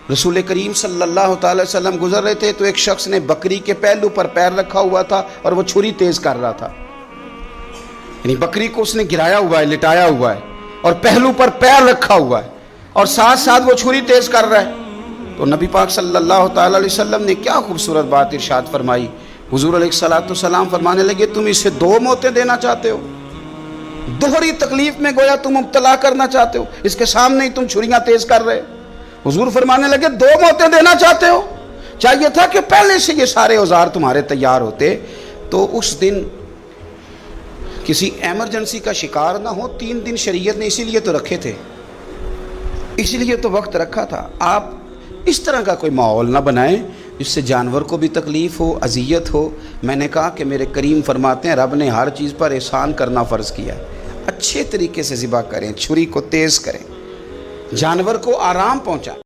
رسول کریم صلی اللہ تعالی وسلم گزر رہے تھے تو ایک شخص نے بکری کے پہلو پر پیر رکھا ہوا تھا اور وہ چھری تیز کر رہا تھا، یعنی بکری کو اس نے گرایا ہوا ہے، لٹایا ہوا ہے اور پہلو پر پیر رکھا ہوا ہے اور ساتھ ساتھ وہ چھری تیز کر رہا ہے۔ تو نبی پاک صلی اللہ تعالی علیہ وسلم نے کیا خوبصورت بات ارشاد فرمائی۔ حضور علیہ السلام فرمانے لگے تم اسے دو موتیں دینا چاہتے ہو، دوہری تکلیف میں گویا تم مبتلا کرنا چاہتے ہو، اس کے سامنے ہی تم چھریاں تیز کر رہے۔ حضور فرمانے لگے دو موتیں دینا چاہتے ہو، چاہیے تھا کہ پہلے سے یہ سارے اوزار تمہارے تیار ہوتے تو اس دن کسی ایمرجنسی کا شکار نہ ہو۔ 3 دن شریعت نے اسی لیے تو رکھے تھے، اسی لیے تو وقت رکھا تھا۔ آپ اس طرح کا کوئی ماحول نہ بنائیں جس سے جانور کو بھی تکلیف ہو، اذیت ہو۔ میں نے کہا کہ میرے کریم فرماتے ہیں رب نے ہر چیز پر احسان کرنا فرض کیا ہے۔ اچھے طریقے سے ذبح کریں، چھری کو تیز کریں، جانور کو آرام پہنچائیں۔